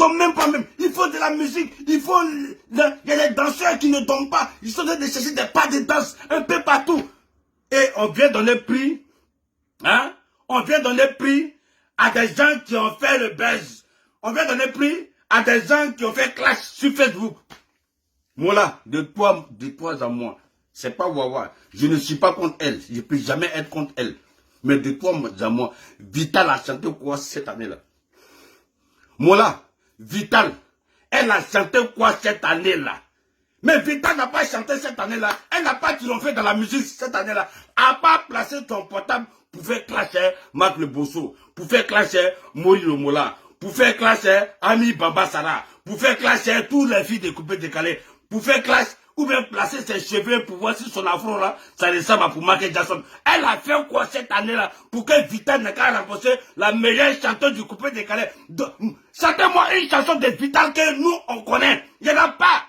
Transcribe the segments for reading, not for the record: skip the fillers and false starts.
dorment même pas même. Il faut de la musique. Il faut... Il y a des danseurs qui ne dorment pas. Ils sont en train de chercher des pas de danse un peu partout. Et on vient donner prix. Hein? On vient donner prix à des gens qui ont fait le buzz. On vient donner prix à des gens qui ont fait clash sur Facebook. Voilà, de toi à moi. C'est pas Wawa. Je ne suis pas contre elle. Je ne peux jamais être contre elle. Mais de toi à moi, Vital a chanté quoi cette année-là? Mola, Vital, elle a chanté quoi cette année-là? Mais Vital n'a pas chanté cette année-là. Elle n'a pas triomphé dans la musique cette année-là. Elle n'a pas placé son portable pour faire clasher Marc Le Bosso, pour faire clasher Mori Le Mola, pour faire clasher Ami Bamba Sara, pour faire clasher toutes les filles découpées décalées, pour faire clash ou bien placer ses cheveux pour voir si son afro là, ça ressemble à pour Michael Jackson. Elle a fait quoi cette année-là pour que Vital n'ait qu'à remporter la meilleure chanteuse du coupé décalé? Chantez-moi une chanson de Vital que nous on connaît. Il n'y en a pas.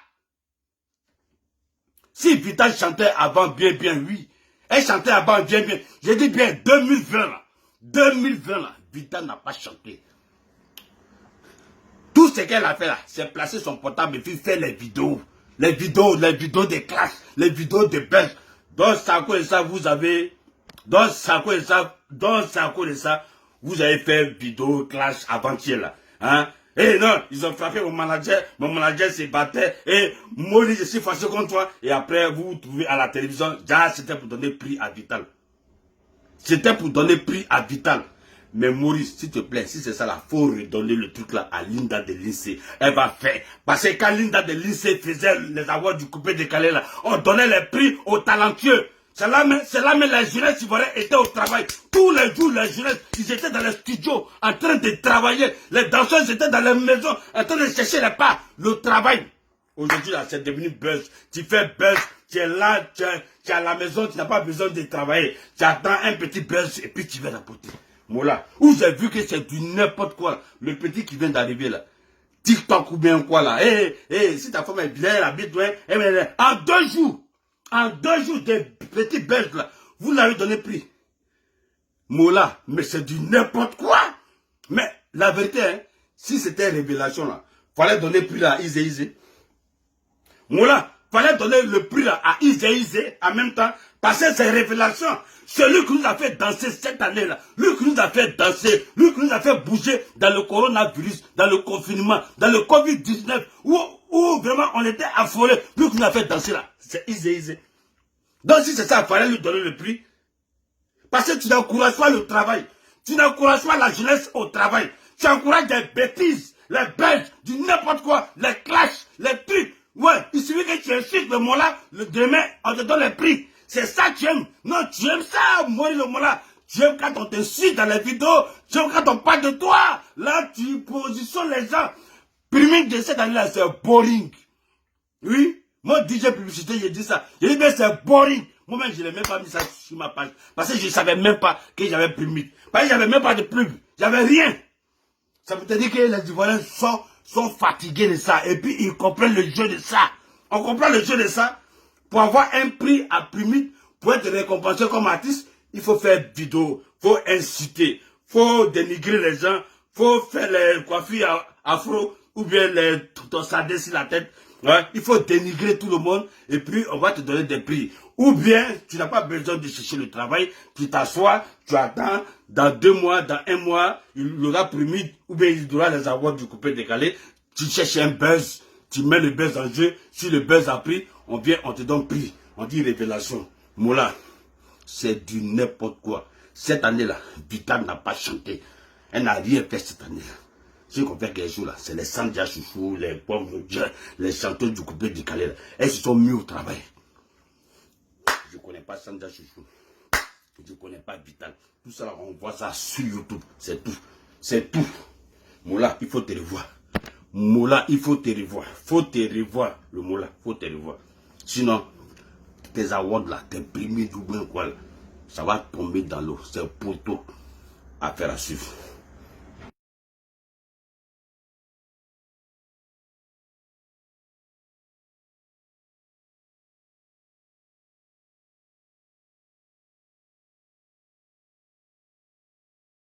Si Vital chantait avant bien, oui. Elle chantait avant bien. J'ai dit bien 2020 là. 2020 là, Vital n'a pas chanté. Tout ce qu'elle a fait là, c'est placer son portable et puis faire les vidéos. Les vidéos des classes, les vidéos de buzz. Dans Sako et ça, vous avez... Dans Sako et ça, vous avez fait vidéo clash avant-hier là. Hein? Et non, ils ont frappé mon manager se battait, et moi je suis fâché contre toi, et après vous vous trouvez à la télévision, c'était pour donner prix à Vital. C'était pour donner prix à Vital. Mais Maurice, s'il te plaît, si c'est ça là, faut redonner le truc là à Linda de Lindsay. Elle va faire. Parce que quand Linda de Lindsay faisait les avoirs du coupé décalé là, on donnait les prix aux talentueux. C'est là même les jeunesses ivoiriens étaient au travail. Tous les jours, les jeunesses, ils étaient dans les studios en train de travailler. Les danseurs étaient dans les maisons en train de chercher les pas. Le travail. Aujourd'hui là, c'est devenu buzz. Tu fais buzz, tu es là, tu es à la maison, tu n'as pas besoin de travailler. Tu attends un petit buzz et puis tu vas l'apporter. Voilà. Où j'ai vu que c'est du n'importe quoi. Le petit qui vient d'arriver là. TikTok ou bien quoi là. Si ta femme est bien, elle habite, ouais. En 2 jours, des petits buzz là, vous l'avez donné prix. Mola, mais c'est du n'importe quoi. Mais la vérité, hein, si c'était révélation là, fallait donner prix là à Izé. Mola, fallait donner le prix là à Izé en même temps, parce que c'est révélation. Celui qui nous a fait danser cette année-là, lui qui nous a fait danser, lui qui nous a fait bouger dans le coronavirus, dans le confinement, dans le Covid-19, où vraiment on était affolés, lui qui nous a fait danser là, c'est Izé. Donc si c'est ça, il fallait lui donner le prix. Parce que tu n'encourages pas le travail. Tu n'encourages pas la jeunesse au travail. Tu encourages des bêtises, les belges, du n'importe quoi, les clashs, les trucs. Ouais, il suffit que tu insultes le Mola, le demain, on te donne les prix. C'est ça que tu aimes. Non, tu aimes ça, Mori le Mola. Tu aimes quand on te suit dans les vidéos. Tu aimes quand on parle de toi. Là, tu positionnes les gens. Priming de cette année-là, c'est boring. Oui, moi, DJ Publicité, j'ai dit ça. J'ai dit, mais c'est boring. Moi-même, je n'ai même pas mis ça sur ma page. Parce que je ne savais même pas que j'avais priming. Parce que j'avais même pas de pub. J'avais rien. Ça veut dire que les Ivoiriens sont fatigués de ça. Et puis, ils comprennent le jeu de ça. On comprend le jeu de ça. Pour avoir un prix à Primit, pour être récompensé comme artiste, il faut faire vidéo, il faut inciter, il faut dénigrer les gens, il faut faire les coiffures afro ou bien les tossadés sur la tête. Ouais, il faut dénigrer tout le monde et puis on va te donner des prix. Ou bien, tu n'as pas besoin de chercher le travail, tu t'assois, tu attends, dans 2 mois, dans 1 mois, il aura Primit ou bien il aura les avoirs du coupé décalé, tu cherches un buzz. Tu mets le buzz en jeu, si le buzz a pris, on vient, on te donne prix. On dit révélation. Mola, c'est du n'importe quoi. Cette année-là, Vital n'a pas chanté. Elle n'a rien fait cette année-là. Ce qu'on fait quelque chose là, c'est les Sandja Chouchou, les pommes, les chanteurs du coupé décalé. Elles se sont mis au travail. Je ne connais pas Sandja Chouchou. Je ne connais pas Vital. Tout ça, là, on voit ça sur YouTube. C'est tout. C'est tout. Mola, il faut te revoir. Mola, il faut te revoir. Faut te revoir, le Mola. Faut te revoir. Sinon, tes awards là, tes prix ou bien quoi, ça va tomber dans l'eau. C'est pour tout. Affaire à suivre.